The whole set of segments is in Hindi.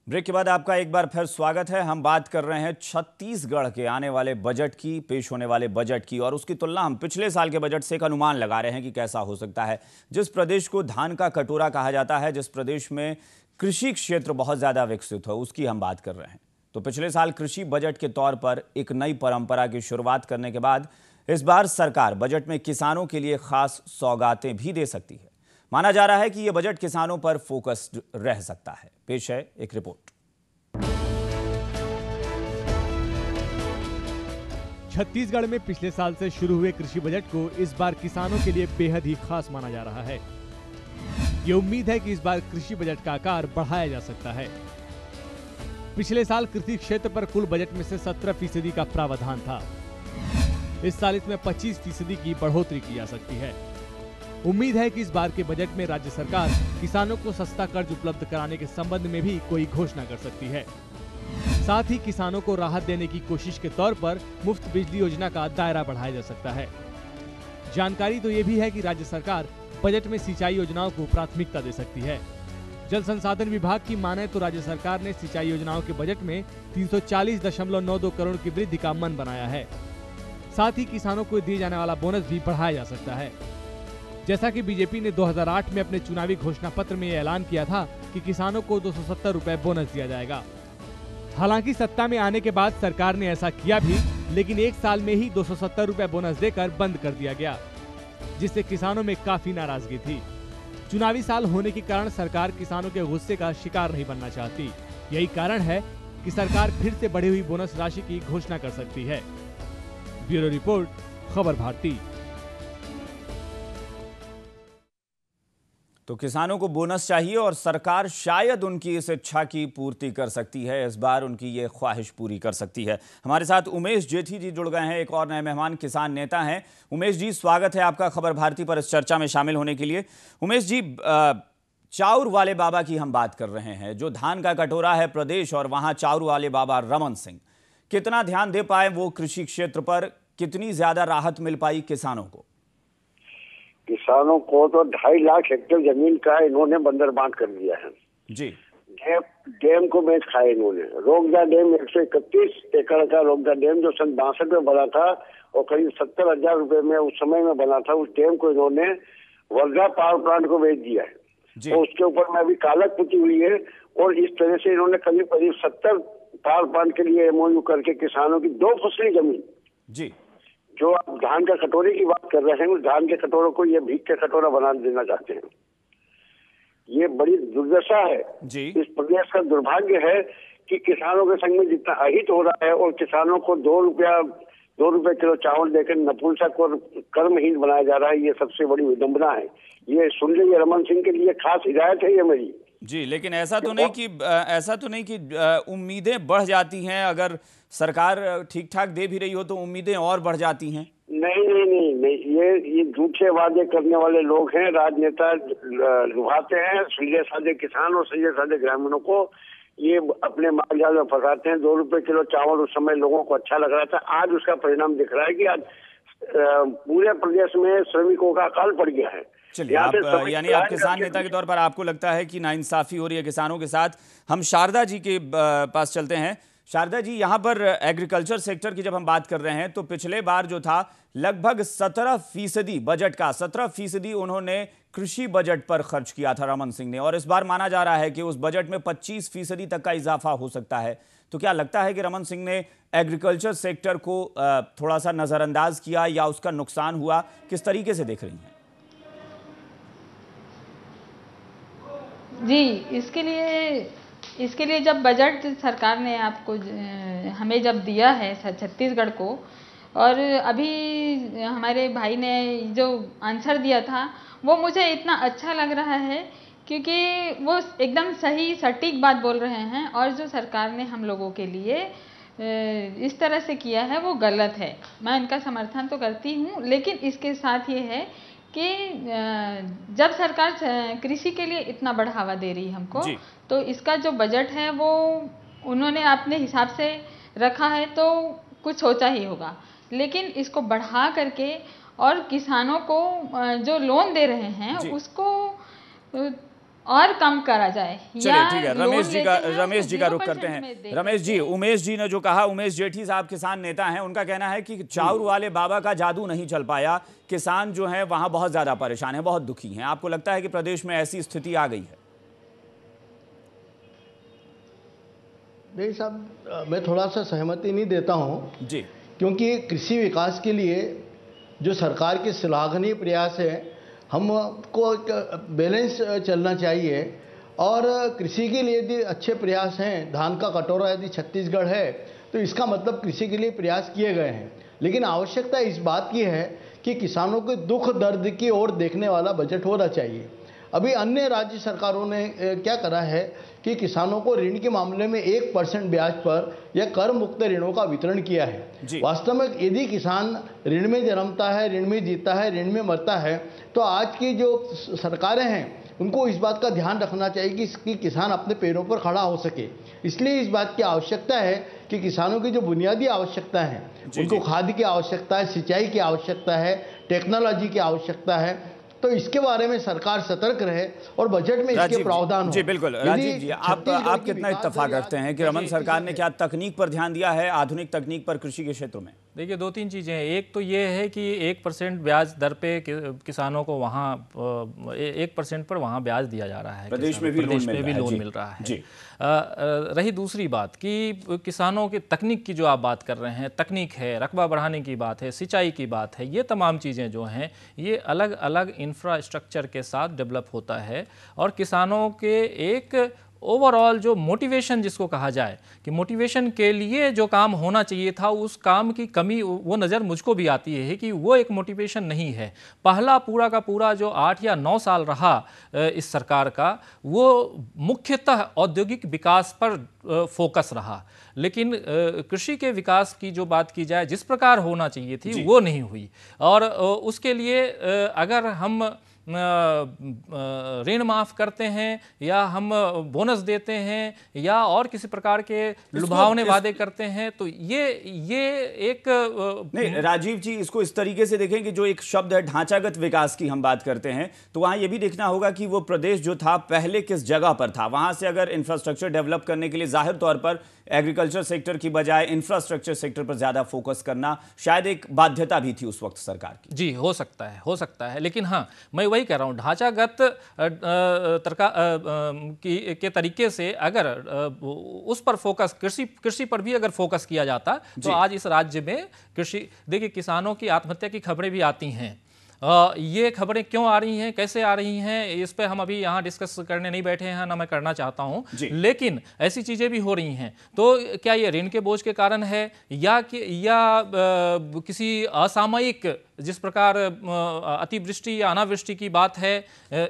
ब्रेक के बाद आपका एक बार फिर स्वागत है। हम बात कर रहे हैं छत्तीसगढ़ के आने वाले बजट की, पेश होने वाले बजट की, और उसकी तुलना हम पिछले साल के बजट से एक अनुमान लगा रहे हैं कि कैसा हो सकता है। जिस प्रदेश को धान का कटोरा कहा जाता है, जिस प्रदेश में कृषि क्षेत्र बहुत ज़्यादा विकसित हो, उसकी हम बात कर रहे हैं। तो पिछले साल कृषि बजट के तौर पर एक नई परंपरा की शुरुआत करने के बाद इस बार सरकार बजट में किसानों के लिए खास सौगातें भी दे सकती है। माना जा रहा है कि यह बजट किसानों पर फोकस्ड रह सकता है। पेश है एक रिपोर्ट। छत्तीसगढ़ में पिछले साल से शुरू हुए कृषि बजट को इस बार किसानों के लिए बेहद ही खास माना जा रहा है। ये उम्मीद है कि इस बार कृषि बजट का आकार बढ़ाया जा सकता है। पिछले साल कृषि क्षेत्र पर कुल बजट में से 17% का प्रावधान था। इस साल इसमें 25% की बढ़ोतरी की जा सकती है। उम्मीद है कि इस बार के बजट में राज्य सरकार किसानों को सस्ता कर्ज उपलब्ध कराने के संबंध में भी कोई घोषणा कर सकती है। साथ ही किसानों को राहत देने की कोशिश के तौर पर मुफ्त बिजली योजना का दायरा बढ़ाया जा सकता है। जानकारी तो ये भी है कि राज्य सरकार बजट में सिंचाई योजनाओं को प्राथमिकता दे सकती है। जल संसाधन विभाग की माने तो राज्य सरकार ने सिंचाई योजनाओं के बजट में 340.92 करोड़ की वृद्धि का मन बनाया है। साथ ही किसानों को दिए जाने वाला बोनस भी बढ़ाया जा सकता है। जैसा कि बीजेपी ने 2008 में अपने चुनावी घोषणा पत्र में ऐलान किया था कि किसानों को 270 रुपए बोनस दिया जाएगा। हालांकि सत्ता में आने के बाद सरकार ने ऐसा किया भी, लेकिन एक साल में ही 270 रुपए बोनस देकर बंद कर दिया गया, जिससे किसानों में काफी नाराजगी थी। चुनावी साल होने के कारण सरकार किसानों के गुस्से का शिकार नहीं बनना चाहती। यही कारण है कि सरकार फिर से बढ़ी हुई बोनस राशि की घोषणा कर सकती है। ब्यूरो रिपोर्ट, खबर भारती। तो किसानों को बोनस चाहिए और सरकार शायद उनकी इस इच्छा की पूर्ति कर सकती है। इस बार उनकी ये ख्वाहिश पूरी कर सकती है। हमारे साथ उमेश जेठी जी जुड़ गए हैं, एक और नए मेहमान किसान नेता हैं। उमेश जी, स्वागत है आपका खबर भारती पर इस चर्चा में शामिल होने के लिए। उमेश जी, चाउर वाले बाबा की हम बात कर रहे हैं, जो धान का कटोरा है प्रदेश, और वहां चाउर वाले बाबा रमन सिंह कितना ध्यान दे पाए वो कृषि क्षेत्र पर, कितनी ज्यादा राहत मिल पाई किसानों को? किसानों को तो 2.5 लाख हेक्टेयर जमीन का इन्होंने बंदरबांट कर दिया है जी। डैम को बेच खाए इन्होंने। रोगदा डैम 131 एकड़ का रोगदा डैम जो सन 62 में बना था और करीब 70,000 रुपए में उस समय में बना था, उस डैम को इन्होंने वर्धा पावर प्लांट को बेच दिया है। तो उसके ऊपर में अभी कालक पुती हुई है, और इस तरह से इन्होंने करीब करीब 70 पावर प्लांट के लिए एमओयू करके किसानों की 2 फसली जमीन जी, जो आप धान का कटोरे की बात कर रहे हैं, उस धान के कटोरों को ये भीख का कटोरा बना देना चाहते हैं। ये बड़ी दुर्दशा है जी। इस प्रदेश का दुर्भाग्य है कि किसानों के संग में जितना अहित हो रहा है, और किसानों को 2 रुपए किलो चावल देकर नपुंसक और कर्महीन बनाया जा रहा है। ये सबसे बड़ी विडंबना है। ये सुन लीजिए, रमन सिंह के लिए खास हिदायत है ये मेरी जी। लेकिन ऐसा तो नहीं कि उम्मीदें बढ़ जाती हैं, अगर सरकार ठीक ठाक दे भी रही हो तो उम्मीदें और बढ़ जाती हैं। नहीं, ये झूठे वादे करने वाले लोग हैं। राजनेता लुभाते हैं सीधे साधे किसान और सीधे साधे ग्रामीणों को, ये अपने माल जाल में फंसाते हैं। 2 रुपए किलो चावल उस समय लोगों को अच्छा लग रहा था, आज उसका परिणाम दिख रहा है कि आज पूरे प्रदेश में श्रमिकों का अकाल पड़ गया है। चलिए, यानी आप किसान नेता के तौर पर आपको लगता है कि नाइंसाफी हो रही है किसानों के साथ। हम शारदा जी के पास चलते हैं। शारदा जी, यहाँ पर एग्रीकल्चर सेक्टर की जब हम बात कर रहे हैं, तो पिछले बार जो था लगभग 17% बजट का 17% उन्होंने कृषि बजट पर खर्च किया था रमन सिंह ने, और इस बार माना जा रहा है कि उस बजट में 25% तक का इजाफा हो सकता है। तो क्या लगता है कि रमन सिंह ने एग्रीकल्चर सेक्टर को थोड़ा सा नजरअंदाज किया या उसका नुकसान हुआ? किस तरीके से देख रही हैं? जी, इसके लिए जब बजट सरकार ने हमें जब दिया है छत्तीसगढ़ को, और अभी हमारे भाई ने जो आंसर दिया था वो मुझे इतना अच्छा लग रहा है, क्योंकि वो एकदम सही सटीक बात बोल रहे हैं, और जो सरकार ने हम लोगों के लिए इस तरह से किया है वो गलत है। मैं इनका समर्थन तो करती हूँ, लेकिन इसके साथ ये है कि जब सरकार कृषि के लिए इतना बढ़ावा दे रही है हमको, तो इसका जो बजट है वो उन्होंने अपने हिसाब से रखा है, तो कुछ सोचा ही होगा। लेकिन इसको बढ़ा करके और किसानों को जो लोन दे रहे हैं उसको और कम करा जाए। चलिए ठीक है, रमेश जी का रुख करते हैं। रमेश जी, उमेश जी ने जो कहा, उमेश जेठी साहब किसान नेता हैं, उनका कहना है कि चाउर वाले बाबा का जादू नहीं चल पाया, किसान जो है वहां बहुत ज्यादा परेशान है, बहुत दुखी हैं। आपको लगता है कि प्रदेश में ऐसी स्थिति आ गई है? नहीं साहब, मैं थोड़ा सा सहमति नहीं देता हूं जी, क्योंकि कृषि विकास के लिए जो सरकार के श्लाघनीय प्रयास है, हमको बैलेंस चलना चाहिए। और कृषि के लिए यदि अच्छे प्रयास हैं, धान का कटोरा यदि छत्तीसगढ़ है, तो इसका मतलब कृषि के लिए प्रयास किए गए हैं। लेकिन आवश्यकता इस बात की है कि किसानों के दुख दर्द की ओर देखने वाला बजट होना चाहिए। अभी अन्य राज्य सरकारों ने क्या करा है कि किसानों को ऋण के मामले में 1% ब्याज पर या कर मुक्त ऋणों का वितरण किया है। वास्तव में यदि किसान ऋण में जन्मता है, ऋण में जीता है, ऋण में मरता है, तो आज की जो सरकारें हैं उनको इस बात का ध्यान रखना चाहिए कि किसान अपने पैरों पर खड़ा हो सके। इसलिए इस बात की आवश्यकता है कि किसानों की जो बुनियादी आवश्यकता है, उनको खाद की आवश्यकता है, सिंचाई की आवश्यकता है, टेक्नोलॉजी की आवश्यकता है, तो इसके बारे में सरकार सतर्क रहे और बजट में इसके प्रावधान हो। जी बिल्कुल, राजीव जी, आप कितना इत्तेफाक रखते हैं कि रमन सरकार ने क्या तकनीक पर ध्यान दिया है, आधुनिक तकनीक पर कृषि के क्षेत्र में? देखिए, दो तीन चीज़ें हैं। एक तो ये है कि 1% ब्याज दर पे किसानों को वहाँ 1% पर वहाँ ब्याज दिया जा रहा है। प्रदेश में भी लोन मिल रहा है जी। रही दूसरी बात कि किसानों की तकनीक की जो आप बात कर रहे हैं, तकनीक है, रकबा बढ़ाने की बात है, सिंचाई की बात है, ये तमाम चीज़ें जो हैं ये अलग अलग इंफ्रास्ट्रक्चर के साथ डेवलप होता है। और किसानों के एक ओवरऑल जो मोटिवेशन जिसको कहा जाए कि मोटिवेशन के लिए जो काम होना चाहिए था, उस काम की कमी वो नज़र मुझको भी आती है कि वो एक मोटिवेशन नहीं है। पहला पूरा का पूरा जो 8 या 9 साल रहा इस सरकार का, वो मुख्यतः औद्योगिक विकास पर फोकस रहा। लेकिन कृषि के विकास की जो बात की जाए, जिस प्रकार होना चाहिए थी वो नहीं हुई। और उसके लिए अगर हम ऋण माफ करते हैं या हम बोनस देते हैं या और किसी प्रकार के लुभावने वादे करते हैं, तो ये एक नहीं राजीव जी, इसको इस तरीके से देखें कि जो एक शब्द है ढांचागत विकास की हम बात करते हैं, तो वहां ये भी देखना होगा कि वो प्रदेश जो था पहले किस जगह पर था। वहां से अगर इंफ्रास्ट्रक्चर डेवलप करने के लिए जाहिर तौर पर एग्रीकल्चर सेक्टर की बजाय इंफ्रास्ट्रक्चर सेक्टर पर ज्यादा फोकस करना शायद एक बाध्यता भी थी उस वक्त सरकार की। जी, हो सकता है। लेकिन हाँ, मैं वही कह रहा हूँ, ढांचागत के तरीके से अगर उस पर फोकस, कृषि पर भी अगर फोकस किया जाता तो आज इस राज्य में कृषि, देखिए किसानों की आत्महत्या की खबरें भी आती हैं। ये खबरें क्यों आ रही हैं, कैसे आ रही हैं, इस पे हम अभी यहाँ डिस्कस करने नहीं बैठे हैं, ना मैं करना चाहता हूँ। लेकिन ऐसी चीज़ें भी हो रही हैं। तो क्या ये ऋण के बोझ के कारण है या किसी असामयिक, जिस प्रकार अतिवृष्टि या अनावृष्टि की बात है,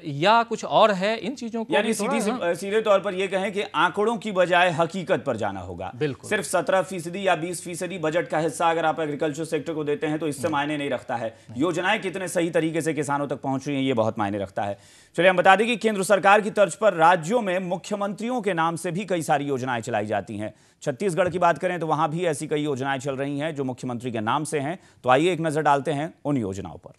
या कुछ और है? इन चीज़ों को यानी सीधे तौर पर यह कहें कि आंकड़ों की बजाय हकीकत पर जाना होगा। बिल्कुल। सिर्फ 17% या 20% बजट का हिस्सा अगर आप एग्रीकल्चर सेक्टर को देते हैं तो इससे मायने नहीं रखता है। योजनाएं कितने सही तरीके से किसानों तक पहुंच रही हैं, ये बहुत मायने रखता है। चलिए हम बता दें कि केंद्र सरकार की तर्ज पर राज्यों में मुख्यमंत्रियों के नाम से भी कई सारी योजनाएं चलाई जाती हैं। छत्तीसगढ़ की बात करें तो वहां भी ऐसी कई योजनाएं चल रही हैं जो मुख्यमंत्री के नाम से हैं। तो आइए एक नजर डालते हैं उन योजनाओं पर।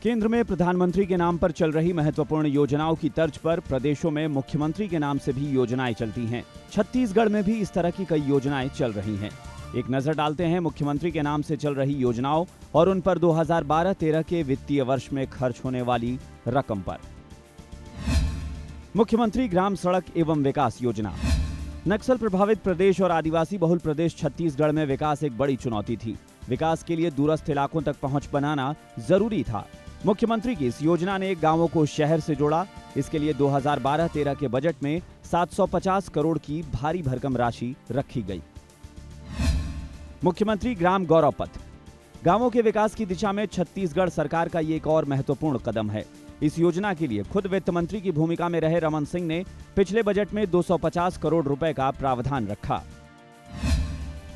केंद्र में प्रधानमंत्री के नाम पर चल रही महत्वपूर्ण योजनाओं की तर्ज पर प्रदेशों में मुख्यमंत्री के नाम से भी योजनाएं चलती हैं। छत्तीसगढ़ में भी इस तरह की कई योजनाएं चल रही हैं। एक नजर डालते हैं मुख्यमंत्री के नाम से चल रही योजनाओं और उन पर 2012-13 के वित्तीय वर्ष में खर्च होने वाली रकम पर। मुख्यमंत्री ग्राम सड़क एवं विकास योजना। नक्सल प्रभावित प्रदेश और आदिवासी बहुल प्रदेश छत्तीसगढ़ में विकास एक बड़ी चुनौती थी। विकास के लिए दूरस्थ इलाकों तक पहुंच बनाना जरूरी था। मुख्यमंत्री की इस योजना ने गांवों को शहर से जोड़ा। इसके लिए 2012-13 के बजट में 750 करोड़ की भारी भरकम राशि रखी गई। मुख्यमंत्री ग्राम गौरव पथ। गांवों के विकास की दिशा में छत्तीसगढ़ सरकार का ये एक और महत्वपूर्ण कदम है। इस योजना के लिए खुद वित्त मंत्री की भूमिका में रहे रमन सिंह ने पिछले बजट में 250 करोड़ रुपए का प्रावधान रखा।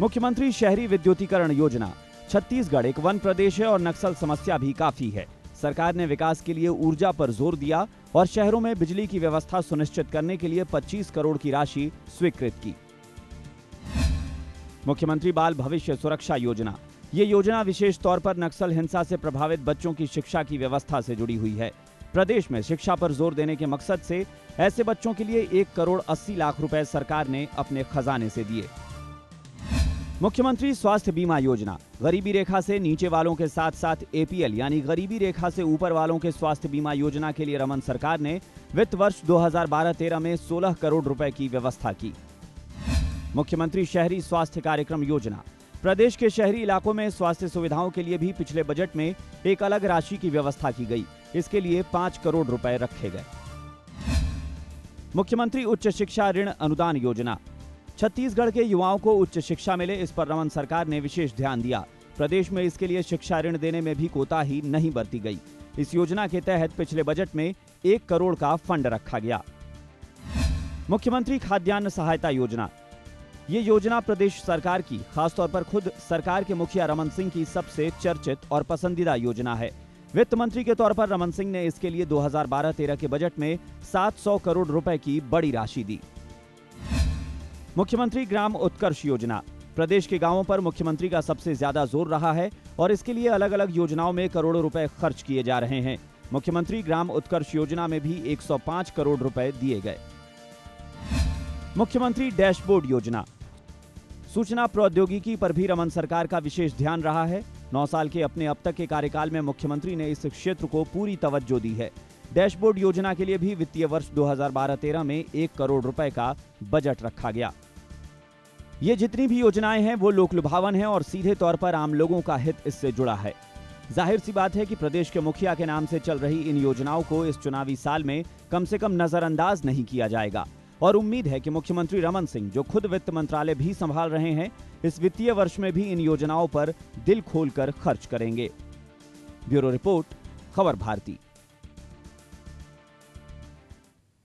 मुख्यमंत्री शहरी विद्युतीकरण योजना। छत्तीसगढ़ एक वन प्रदेश है और नक्सल समस्या भी काफी है। सरकार ने विकास के लिए ऊर्जा पर जोर दिया और शहरों में बिजली की व्यवस्था सुनिश्चित करने के लिए 25 करोड़ की राशि स्वीकृत की। मुख्यमंत्री बाल भविष्य सुरक्षा योजना। ये योजना विशेष तौर पर नक्सल हिंसा से प्रभावित बच्चों की शिक्षा की व्यवस्था से जुड़ी हुई है। प्रदेश में शिक्षा पर जोर देने के मकसद से ऐसे बच्चों के लिए 1 करोड़ 80 लाख रुपए सरकार ने अपने खजाने से दिए। मुख्यमंत्री स्वास्थ्य बीमा योजना, गरीबी रेखा से नीचे वालों के साथ साथ APL यानी गरीबी रेखा से ऊपर वालों के स्वास्थ्य बीमा योजना के लिए रमन सरकार ने वित्त वर्ष 2012-13 में 16 करोड़ रुपए की व्यवस्था की। मुख्यमंत्री शहरी स्वास्थ्य कार्यक्रम योजना, प्रदेश के शहरी इलाकों में स्वास्थ्य सुविधाओं के लिए भी पिछले बजट में एक अलग राशि की व्यवस्था की गई। इसके लिए 5 करोड़ रुपए रखे गए। मुख्यमंत्री उच्च शिक्षा ऋण अनुदान योजना, छत्तीसगढ़ के युवाओं को उच्च शिक्षा मिले, इस पर रमन सरकार ने विशेष ध्यान दिया। प्रदेश में इसके लिए शिक्षा ऋण देने में भी कोताही नहीं बरती गई। इस योजना के तहत पिछले बजट में 1 करोड़ का फंड रखा गया। मुख्यमंत्री खाद्यान्न सहायता योजना, ये योजना प्रदेश सरकार की, खासतौर पर खुद सरकार के मुखिया रमन सिंह की सबसे चर्चित और पसंदीदा योजना है। वित्त मंत्री के तौर पर रमन सिंह ने इसके लिए 2012-13 के बजट में 700 करोड़ रुपए की बड़ी राशि दी। मुख्यमंत्री ग्राम उत्कर्ष योजना, प्रदेश के गांवों पर मुख्यमंत्री का सबसे ज्यादा जोर रहा है और इसके लिए अलग अलग योजनाओं में करोड़ों रुपए खर्च किए जा रहे हैं। मुख्यमंत्री ग्राम उत्कर्ष योजना में भी 105 करोड़ रुपए दिए गए। मुख्यमंत्री डैशबोर्ड योजना, सूचना प्रौद्योगिकी पर भी रमन सरकार का विशेष ध्यान रहा है। 9 साल के अपने अब तक के कार्यकाल में मुख्यमंत्री ने इस क्षेत्र को पूरी तवज्जो दी है। डैशबोर्ड योजना के लिए भी वित्तीय वर्ष 2012-13 में 1 करोड़ रुपए का बजट रखा गया। ये जितनी भी योजनाएं हैं वो लोक लुभावन हैं और सीधे तौर पर आम लोगों का हित इससे जुड़ा है। जाहिर सी बात है कि प्रदेश के मुखिया के नाम से चल रही इन योजनाओं को इस चुनावी साल में कम से कम नजरअंदाज नहीं किया जाएगा और उम्मीद है कि मुख्यमंत्री रमन सिंह, जो खुद वित्त मंत्रालय भी संभाल रहे हैं, इस वित्तीय वर्ष में भी इन योजनाओं पर दिल खोलकर खर्च करेंगे। ब्यूरो रिपोर्ट, खबर भारती।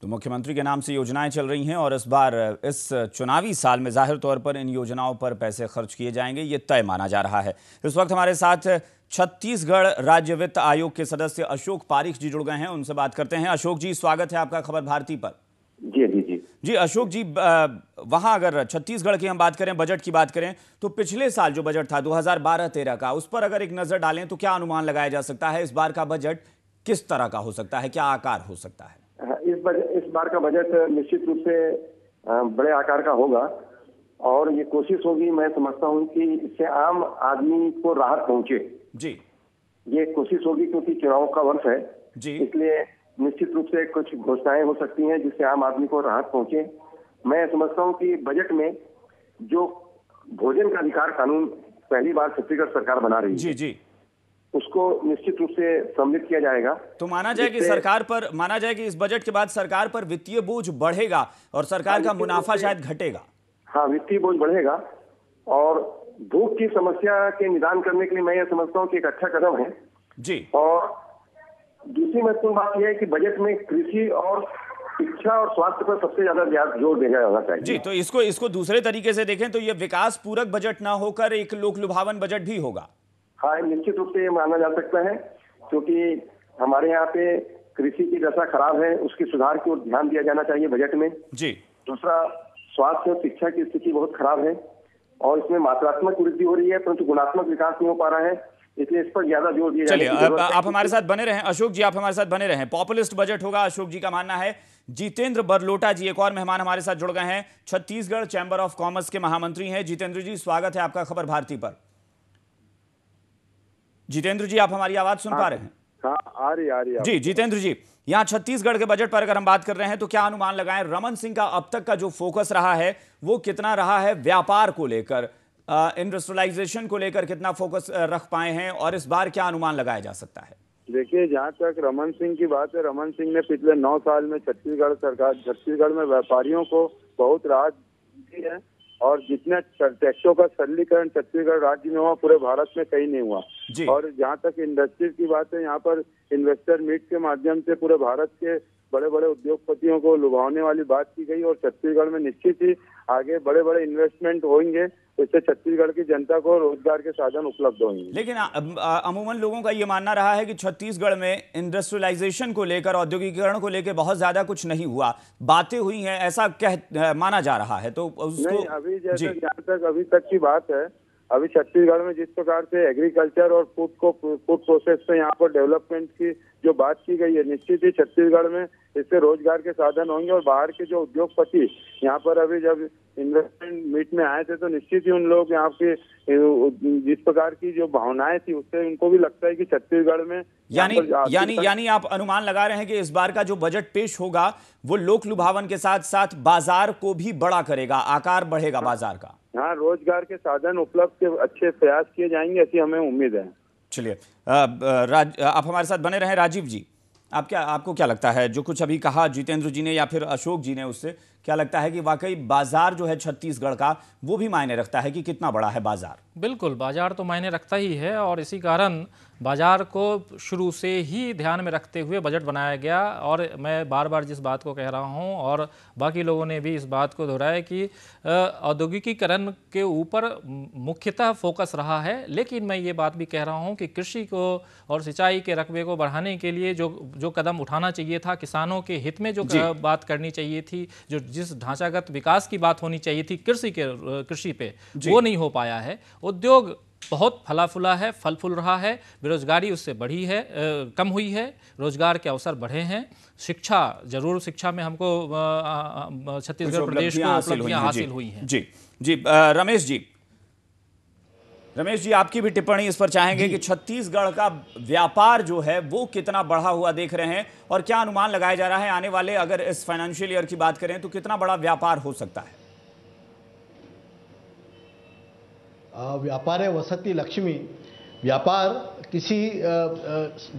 तो मुख्यमंत्री के नाम से योजनाएं चल रही हैं और इस बार इस चुनावी साल में जाहिर तौर पर इन योजनाओं पर पैसे खर्च किए जाएंगे, ये तय माना जा रहा है। इस वक्त हमारे साथ छत्तीसगढ़ राज्य वित्त आयोग के सदस्य अशोक पारीख जी जुड़ गए हैं, उनसे बात करते हैं। अशोक जी, स्वागत है आपका खबर भारती पर। जी अशोक जी, वहां अगर छत्तीसगढ़ की हम बात करें, बजट की बात करें, तो पिछले साल जो बजट था 2012-13 का, उस पर अगर एक नजर डालें तो क्या अनुमान लगाया जा सकता है? इस बार का बजट किस तरह का हो सकता है, क्या आकार हो सकता है? इस बार का बजट निश्चित रूप से बड़े आकार का होगा और ये कोशिश होगी, मैं समझता हूँ कि इससे आम आदमी को राहत पहुंचे। जी, ये कोशिश होगी क्योंकि चुनाव का वर्ष है जी, इसलिए निश्चित रूप से कुछ घोषणाएं हो सकती हैं जिससे आम आदमी को राहत पहुंचे। मैं समझता हूं कि बजट में जो भोजन का अधिकार कानून पहली बार छत्तीसगढ़ सरकार बना रही है, जी जी, उसको निश्चित रूप से सम्मिलित किया जाएगा। तो माना जाए कि इस बजट के बाद सरकार पर वित्तीय बोझ बढ़ेगा और सरकार का मुनाफा शायद घटेगा। हाँ, वित्तीय बोझ बढ़ेगा और भूख की समस्या के निदान करने के लिए मैं यह समझता हूँ कि एक अच्छा कदम है जी। और दूसरी महत्वपूर्ण बात यह है कि बजट में कृषि और शिक्षा और स्वास्थ्य पर सबसे ज्यादा जोर दिया जाना चाहिए। जी, तो इसको दूसरे तरीके से देखें तो ये विकास पूरक बजट ना होकर एक लोक लुभावन बजट भी होगा। हाँ, निश्चित रूप से ये माना जा सकता है क्योंकि हमारे यहाँ पे कृषि की दशा खराब है, उसकी सुधार की ओर ध्यान दिया जाना चाहिए बजट में। जी। दूसरा, स्वास्थ्य और शिक्षा की स्थिति बहुत खराब है और इसमें मात्रात्मक वृद्धि हो रही है परंतु गुणात्मक विकास नहीं हो पा रहा है, इसलिए इस पर ज्यादा जोर दिया चलिए, आप हमारे साथ बने रहें अशोक जी, आप हमारे साथ बने रहें। पॉपुलिस्ट बजट होगा, अशोक जी का मानना है। जितेंद्र बरलोटा जी एक और मेहमान हमारे साथ जुड़ गए हैं, छत्तीसगढ़ चैंबर ऑफ कॉमर्स के महामंत्री हैं। जितेंद्र जी, स्वागत है आपका खबर भारती पर। जितेंद्र जी, आप हमारी आवाज सुन पा रहे हैं? हाँ, आ रही जी। जितेंद्र जी, यहाँ छत्तीसगढ़ के बजट पर अगर हम बात कर रहे हैं तो क्या अनुमान लगाएं? रमन सिंह का अब तक का जो फोकस रहा है वो कितना रहा है? व्यापार को लेकर, इंडस्ट्रियलाइजेशन को लेकर कितना फोकस रख पाए हैं और इस बार क्या अनुमान लगाया जा सकता है? देखिए, जहाँ तक रमन सिंह की बात है, रमन सिंह ने पिछले 9 साल में छत्तीसगढ़ में व्यापारियों को बहुत राहत दी है और जितने टैक्सों का सरलीकरण छत्तीसगढ़ राज्य में हुआ पूरे भारत में कहीं नहीं हुआ। और जहाँ तक इंडस्ट्रीज की बात है, यहाँ पर इन्वेस्टर मीट के माध्यम से पूरे भारत के बड़े बड़े उद्योगपतियों को लुभाने वाली बात की गई और छत्तीसगढ़ में निश्चित ही आगे बड़े बड़े इन्वेस्टमेंट होंगे, इससे छत्तीसगढ़ की जनता को रोजगार के साधन उपलब्ध होंगे। लेकिन अमूमन लोगों का ये मानना रहा है कि छत्तीसगढ़ में इंडस्ट्रियलाइजेशन को लेकर, औद्योगिकीकरण को लेकर बहुत ज्यादा कुछ नहीं हुआ, बातें हुई हैं, ऐसा माना जा रहा है। तो उसको नहीं, अभी जैसे जहाँ तक अभी तक की बात है, अभी छत्तीसगढ़ में जिस प्रकार से एग्रीकल्चर और फूड प्रोसेस पे यहाँ पर डेवलपमेंट की जो बात की गई है, निश्चित ही छत्तीसगढ़ में इससे रोजगार के साधन होंगे और बाहर के जो उद्योगपति यहाँ पर अभी जब इन्वेस्टमेंट मीट में आए थे तो निश्चित ही उन लोग यहाँ के जिस प्रकार की जो भावनाएं थी उससे उनको भी लगता है कि छत्तीसगढ़ में यानी आप अनुमान लगा रहे हैं कि इस बार का जो बजट पेश होगा वो लोक लुभावन के साथ साथ बाजार को भी बड़ा करेगा, आकार बढ़ेगा बाजार का। हाँ, रोजगार के साधन उपलब्ध के अच्छे प्रयास किए जाएंगे, ऐसी हमें उम्मीद है। चलिए आप हमारे साथ बने रहें। राजीव जी, आपको क्या लगता है, जो कुछ अभी कहा जितेंद्र जी ने या फिर अशोक जी ने, उससे क्या लगता है कि वाकई बाजार जो है छत्तीसगढ़ का वो भी मायने रखता है कि कितना बड़ा है बाजार? बिल्कुल, बाजार तो मायने रखता ही है और इसी कारण बाजार को शुरू से ही ध्यान में रखते हुए बजट बनाया गया। और मैं बार बार जिस बात को कह रहा हूं और बाकी लोगों ने भी इस बात को दोहराया कि औद्योगिकीकरण के ऊपर मुख्यतः फोकस रहा है, लेकिन मैं ये बात भी कह रहा हूं कि कृषि को और सिंचाई के रकबे को बढ़ाने के लिए जो कदम उठाना चाहिए था, किसानों के हित में जो बात करनी चाहिए थी, जो जिस ढांचागत विकास की बात होनी चाहिए थी कृषि पे, वो नहीं हो पाया है। उद्योग बहुत फला फूला है, फल फूल रहा है, बेरोजगारी उससे बढ़ी है, कम हुई है, रोजगार के अवसर बढ़े हैं। शिक्षा जरूर, शिक्षा में हमको छत्तीसगढ़ प्रदेश को उपलब्धियां हासिल हुई हैं। जी रमेश जी आपकी भी टिप्पणी इस पर चाहेंगे कि छत्तीसगढ़ का व्यापार जो है वो कितना बढ़ा हुआ देख रहे हैं और क्या अनुमान लगाया जा रहा है आने वाले, अगर इस फाइनेंशियल ईयर की बात करें तो कितना बड़ा व्यापार हो सकता है? व्यापार है वसति लक्ष्मी। व्यापार किसी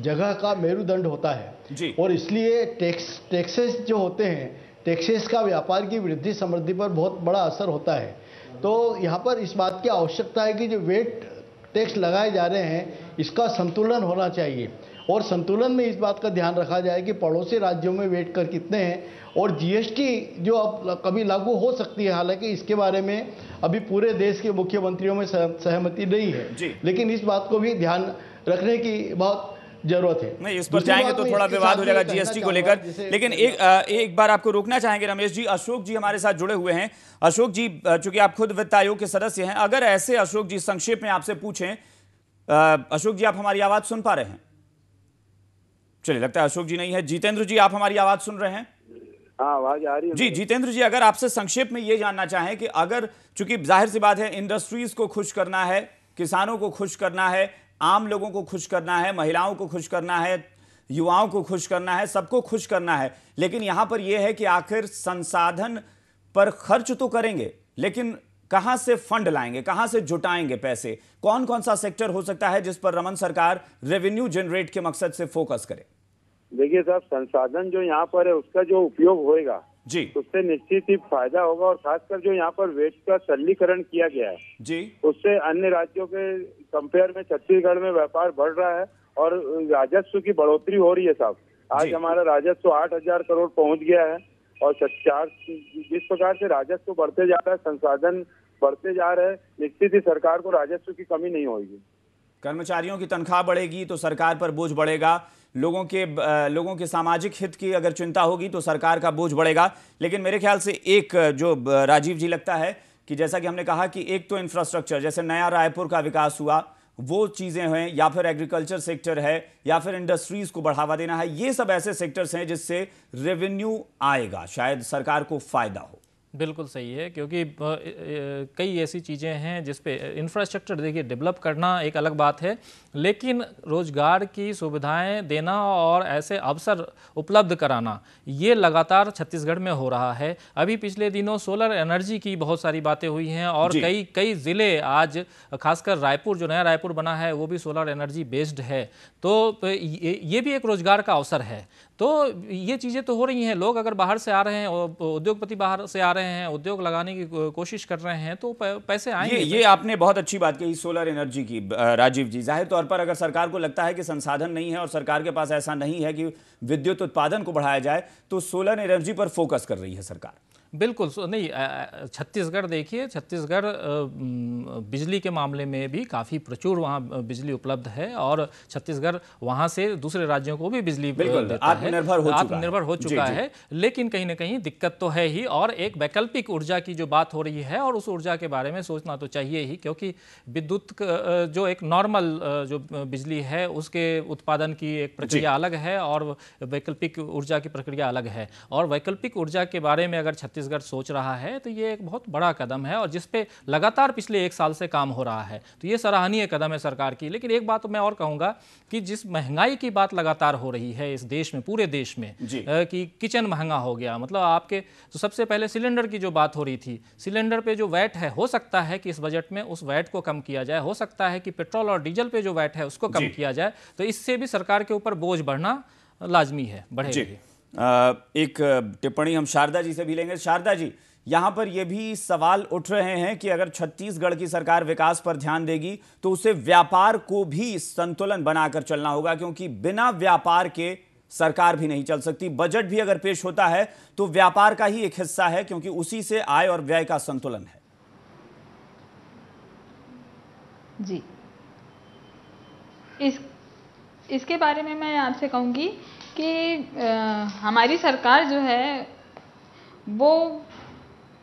जगह का मेरुदंड होता है जी। और इसलिए टैक्सेस जो होते हैं, टैक्सेस का व्यापार की वृद्धि समृद्धि पर बहुत बड़ा असर होता है। तो यहाँ पर इस बात की आवश्यकता है कि जो वेट टैक्स लगाए जा रहे हैं इसका संतुलन होना चाहिए और संतुलन में इस बात का ध्यान रखा जाए कि पड़ोसी राज्यों में वेट कर कितने हैं और जीएसटी जो अब कभी लागू हो सकती है, हालांकि इसके बारे में अभी पूरे देश के मुख्यमंत्रियों में सहमति नहीं है, लेकिन इस बात को भी ध्यान रखने की बहुत जरूरत है। नहीं, इस पर जाएंगे तो थोड़ा विवाद हो जाएगा जीएसटी को लेकर, लेकिन एक बार आपको रोकना चाहेंगे रमेश जी। अशोक जी हमारे साथ जुड़े हुए हैं। अशोक जी, चूंकि आप खुद वित्त आयोग के सदस्य हैं, अगर ऐसे अशोक जी संक्षेप में आपसे पूछें, अशोक जी आप हमारी आवाज सुन पा रहे हैं? चलिए, लगता है अशोक जी नहीं है। जितेंद्र जी आप हमारी आवाज सुन रहे हैं? हाँ, आवाज आ रही है। जी जितेंद्र जी, अगर आपसे संक्षेप में ये जानना चाहें कि अगर, चूंकि जाहिर सी बात है इंडस्ट्रीज को खुश करना है, किसानों को खुश करना है, आम लोगों को खुश करना है, महिलाओं को खुश करना है, युवाओं को खुश करना है, सबको खुश करना है, लेकिन यहां पर यह है कि आखिर संसाधन पर खर्च तो करेंगे लेकिन कहां से फंड लाएंगे, कहां से जुटाएंगे पैसे? कौन कौन सा सेक्टर हो सकता है जिस पर रमन सरकार रेवेन्यू जनरेट के मकसद से फोकस करे? देखिए साहब, संसाधन जो यहाँ पर है उसका जो उपयोग होएगा जी, उससे निश्चित ही फायदा होगा और खासकर जो यहाँ पर वेट का सरलीकरण किया गया है जी, उससे अन्य राज्यों के कंपेयर में छत्तीसगढ़ में व्यापार बढ़ रहा है और राजस्व की बढ़ोतरी हो रही है साहब। आज हमारा राजस्व 8,000 करोड़ पहुंच गया है और जिस प्रकार से राजस्व बढ़ते जा रहा है, संसाधन बढ़ते जा रहे हैं, निश्चित ही सरकार को राजस्व की कमी नहीं होगी। कर्मचारियों की तनख्वाह बढ़ेगी तो सरकार पर बोझ बढ़ेगा, लोगों के सामाजिक हित की अगर चिंता होगी तो सरकार का बोझ बढ़ेगा। लेकिन मेरे ख्याल से एक जो राजीव जी लगता है कि जैसा कि हमने कहा कि एक तो इंफ्रास्ट्रक्चर, जैसे नया रायपुर का विकास हुआ, वो चीज़ें हैं, या फिर एग्रीकल्चर सेक्टर है, या फिर इंडस्ट्रीज को बढ़ावा देना है, ये सब ऐसे सेक्टर्स हैं जिससे रेवेन्यू आएगा, शायद सरकार को फायदा हो। बिल्कुल सही है, क्योंकि कई ऐसी चीज़ें हैं जिस पे इंफ्रास्ट्रक्चर, देखिए, डेवलप करना एक अलग बात है, लेकिन रोजगार की सुविधाएं देना और ऐसे अवसर उपलब्ध कराना, ये लगातार छत्तीसगढ़ में हो रहा है। अभी पिछले दिनों सोलर एनर्जी की बहुत सारी बातें हुई हैं और कई ज़िले आज, खासकर रायपुर, जो नया रायपुर बना है वो भी सोलर एनर्जी बेस्ड है, तो ये भी एक रोजगार का अवसर है। तो ये चीज़ें तो हो रही हैं। लोग अगर बाहर से आ रहे हैं, उद्योगपति बाहर से आ रहे हैं, उद्योग लगाने की कोशिश कर रहे हैं, तो पैसे आएंगे। ये आपने बहुत अच्छी बात कही सोलर एनर्जी की, राजीव जी। जाहिर तौर पर अगर सरकार को लगता है कि संसाधन नहीं है और सरकार के पास ऐसा नहीं है कि विद्युत उत्पादन को बढ़ाया जाए, तो सोलर एनर्जी पर फोकस कर रही है सरकार। बिल्कुल नहीं, छत्तीसगढ़ देखिए, छत्तीसगढ़ बिजली के मामले में भी काफ़ी प्रचुर वहाँ बिजली उपलब्ध है और छत्तीसगढ़ वहाँ से दूसरे राज्यों को भी बिजली देता है, आत्मनिर्भर हो चुका है। लेकिन कहीं ना कहीं दिक्कत तो है ही, और एक वैकल्पिक ऊर्जा की जो बात हो रही है और उस ऊर्जा के बारे में सोचना तो चाहिए ही, क्योंकि विद्युत जो एक नॉर्मल जो बिजली है उसके उत्पादन की एक प्रक्रिया अलग है और वैकल्पिक ऊर्जा की प्रक्रिया अलग है। और वैकल्पिक ऊर्जा के बारे में अगर छत्तीसगढ़ सोच रहा है तो ये एक बहुत बड़ा कदम है और जिस पे लगातार पिछले 1 साल से काम हो रहा है, तो ये सराहनीय कदम है सरकार की। लेकिन एक बात तो मैं और कहूँगा कि जिस महंगाई की बात लगातार हो रही है इस देश में, पूरे देश में, कि किचन महंगा हो गया, मतलब आपके तो सबसे पहले सिलेंडर की जो बात हो रही थी, सिलेंडर पे जो वैट है, हो सकता है कि इस बजट में उस वैट को कम किया जाए, हो सकता है कि पेट्रोल और डीजल पे जो वैट है उसको कम किया जाए, तो इससे भी सरकार के ऊपर बोझ बढ़ना लाजमी है, बढ़ेगी। एक टिप्पणी हम शारदा जी से भी लेंगे। शारदा जी, यहाँ पर यह भी सवाल उठ रहे हैं कि अगर छत्तीसगढ़ की सरकार विकास पर ध्यान देगी तो उसे व्यापार को भी संतुलन बनाकर चलना होगा, क्योंकि बिना व्यापार के सरकार भी नहीं चल सकती। बजट भी अगर पेश होता है तो व्यापार का ही एक हिस्सा है, क्योंकि उसी से आय और व्यय का संतुलन है। जी, इसके बारे में मैं आपसे कहूँगी कि हमारी सरकार जो है वो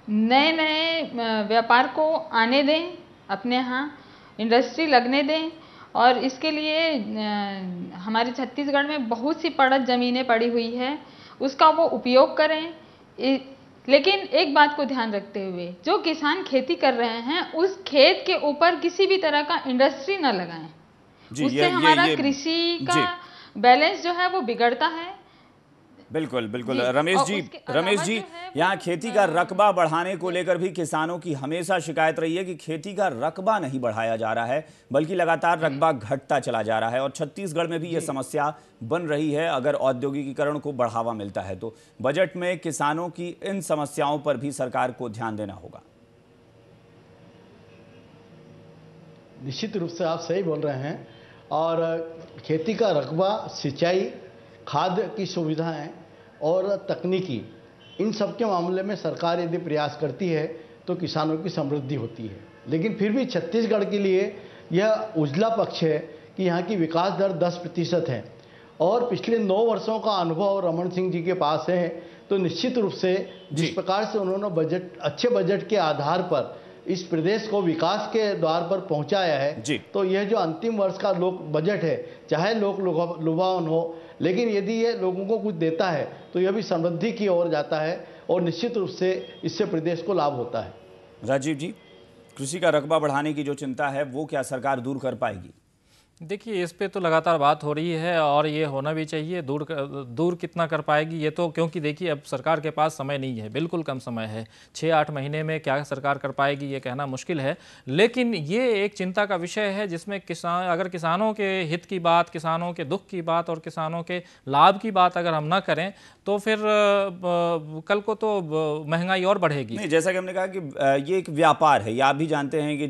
नए व्यापार को आने दें, अपने यहाँ इंडस्ट्री लगने दें, और इसके लिए हमारे छत्तीसगढ़ में बहुत सी पड़त ज़मीनें पड़ी हुई है, उसका वो उपयोग करें। लेकिन एक बात को ध्यान रखते हुए, जो किसान खेती कर रहे हैं उस खेत के ऊपर किसी भी तरह का इंडस्ट्री न लगाएं, उससे हमारा कृषि का बैलेंस जो है वो बिगड़ता है। बिल्कुल बिल्कुल। रमेश जी, यहाँ खेती का रकबा बढ़ाने को लेकर भी किसानों की हमेशा शिकायत रही है कि खेती का रकबा नहीं बढ़ाया जा रहा है, बल्कि लगातार रकबा घटता चला जा रहा है। और छत्तीसगढ़ में भी ये समस्या बन रही है अगर औद्योगिकीकरण को बढ़ावा मिलता है तो। बजट में किसानों की इन समस्याओं पर भी सरकार को ध्यान देना होगा। निश्चित रूप से आप सही बोल रहे हैं, और खेती का रकबा, सिंचाई, खाद की सुविधाएं और तकनीकी, इन सब के मामले में सरकार यदि प्रयास करती है तो किसानों की समृद्धि होती है। लेकिन फिर भी छत्तीसगढ़ के लिए यह उजला पक्ष है कि यहाँ की विकास दर 10% है, और पिछले 9 वर्षों का अनुभव रमन सिंह जी के पास है। तो निश्चित रूप से जिस प्रकार से उन्होंने अच्छे बजट के आधार पर इस प्रदेश को विकास के द्वार पर पहुंचाया है, तो यह जो अंतिम वर्ष का बजट है, चाहे लोक लुभावन हो, लेकिन यदि ये लोगों को कुछ देता है तो यह भी समृद्धि की ओर जाता है और निश्चित रूप से इससे प्रदेश को लाभ होता है। राजीव जी, कृषि का रकबा बढ़ाने की जो चिंता है वो क्या सरकार दूर कर पाएगी? देखिए, इस पे तो लगातार बात हो रही है और ये होना भी चाहिए। दूर कितना कर पाएगी ये तो, क्योंकि देखिए अब सरकार के पास समय नहीं है, बिल्कुल कम समय है। 6-8 महीने में क्या सरकार कर पाएगी ये कहना मुश्किल है। लेकिन ये एक चिंता का विषय है जिसमें अगर किसानों के हित की बात, किसानों के दुख की बात और किसानों के लाभ की बात अगर हम ना करें तो फिर कल को तो महंगाई और बढ़ेगी। नहीं, जैसा कि हमने कहा कि ये एक व्यापार है, ये आप भी जानते हैं कि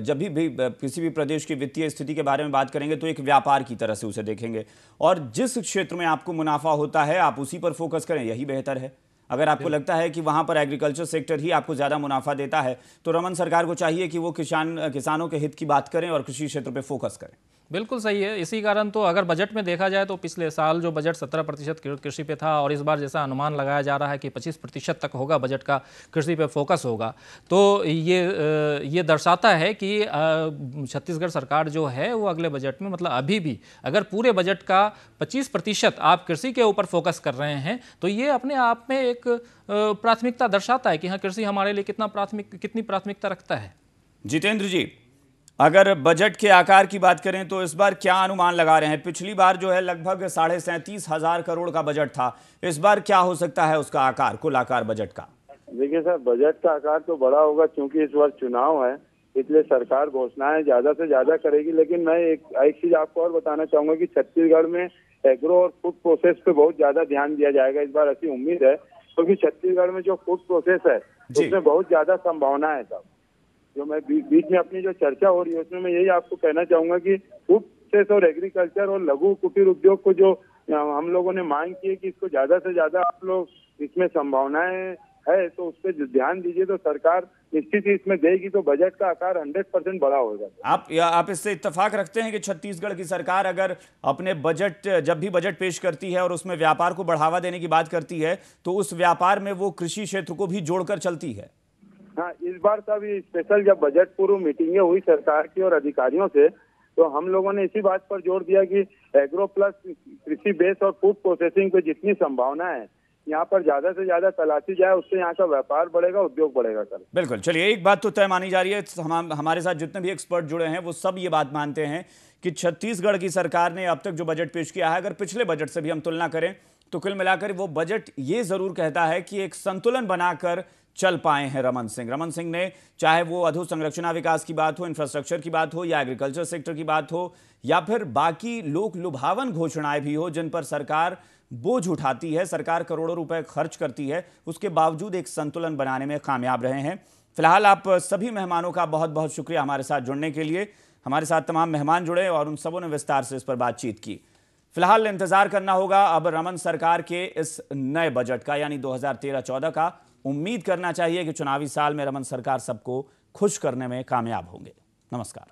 जब भी किसी भी प्रदेश की वित्तीय स्थिति के बारे में बात करेंगे तो एक व्यापार की तरह से उसे देखेंगे, और जिस क्षेत्र में आपको मुनाफा होता है आप उसी पर फोकस करें, यही बेहतर है। अगर आपको लगता है कि वहां पर एग्रीकल्चर सेक्टर ही आपको ज्यादा मुनाफा देता है तो रमन सरकार को चाहिए कि वो किसानों के हित की बात करें और कृषि क्षेत्र पर फोकस करें। बिल्कुल सही है। इसी कारण तो अगर बजट में देखा जाए तो पिछले साल जो बजट 17% कृषि पे था और इस बार जैसा अनुमान लगाया जा रहा है कि 25% तक होगा बजट का, कृषि पे फोकस होगा, तो ये दर्शाता है कि छत्तीसगढ़ सरकार जो है वो अगले बजट में, मतलब अभी भी अगर पूरे बजट का 25% आप कृषि के ऊपर फोकस कर रहे हैं तो ये अपने आप में एक प्राथमिकता दर्शाता है कि हाँ, कृषि हमारे लिए कितनी प्राथमिकता रखता है। जितेंद्र जी, अगर बजट के आकार की बात करें तो इस बार क्या अनुमान लगा रहे हैं? पिछली बार जो है लगभग 37,500 करोड़ का बजट था, इस बार क्या हो सकता है उसका आकार, कुल आकार बजट का? देखिए सर, बजट का आकार तो बड़ा होगा क्योंकि इस बार चुनाव है, इसलिए सरकार घोषणाएं ज्यादा से ज्यादा करेगी। लेकिन मैं एक चीज आपको और बताना चाहूंगा कि छत्तीसगढ़ में एग्रो और फूड प्रोसेस पे बहुत ज्यादा ध्यान दिया जाएगा इस बार, ऐसी उम्मीद है, क्योंकि छत्तीसगढ़ में जो फूड प्रोसेस है उसमें बहुत ज्यादा संभावना है। सब जो मैं बीच में अपनी जो चर्चा हो रही है उसमें मैं यही आपको कहना चाहूंगा कि फूड प्रोसेस और एग्रीकल्चर और लघु कुटीर उद्योग को जो हम लोगों ने मांग की है कि इसको ज्यादा से ज्यादा आप लोग इसमें संभावनाएं है तो उस पर ध्यान दीजिए, तो सरकार निश्चित ही इसमें देगी तो बजट का आकार 100% बड़ा होगा। आप इससे इत्तेफाक रखते हैं कि छत्तीसगढ़ की सरकार अगर अपने बजट जब भी बजट पेश करती है और उसमें व्यापार को बढ़ावा देने की बात करती है तो उस व्यापार में वो कृषि क्षेत्र को भी जोड़कर चलती है? हाँ, इस बार सब स्पेशल जब बजट पूर्व मीटिंगें हुई सरकार की और अधिकारियों से, तो हम लोगों ने इसी बात पर जोर दिया कि एग्रो प्लस कृषि बेस और फूड प्रोसेसिंग पे जितनी संभावना है यहाँ पर ज्यादा से ज्यादा तलाशी जाए, उससे यहाँ का व्यापार बढ़ेगा, उद्योग बढ़ेगा सर। बिल्कुल, चलिए एक बात तो तय मानी जा रही है, हमारे साथ जितने भी एक्सपर्ट जुड़े हैं वो सब ये बात मानते हैं कि छत्तीसगढ़ की सरकार ने अब तक जो बजट पेश किया है, अगर पिछले बजट से भी हम तुलना करें तो कुल मिलाकर वो बजट ये जरूर कहता है कि एक संतुलन बनाकर चल पाए हैं रमन सिंह ने, चाहे वो अधोसंरचना विकास की बात हो, इंफ्रास्ट्रक्चर की बात हो, या एग्रीकल्चर सेक्टर की बात हो, या फिर बाकी लोक लुभावन घोषणाएं भी हो जिन पर सरकार बोझ उठाती है, सरकार करोड़ों रुपए खर्च करती है, उसके बावजूद एक संतुलन बनाने में कामयाब रहे हैं। फिलहाल आप सभी मेहमानों का बहुत बहुत शुक्रिया हमारे साथ जुड़ने के लिए। हमारे साथ तमाम मेहमान जुड़े और उन सबों ने विस्तार से इस पर बातचीत की। फिलहाल इंतजार करना होगा अब रमन सरकार के इस नए बजट का, यानी 2013-14 का। उम्मीद करना चाहिए कि चुनावी साल में रमन सरकार सबको खुश करने में कामयाब होंगे। नमस्कार।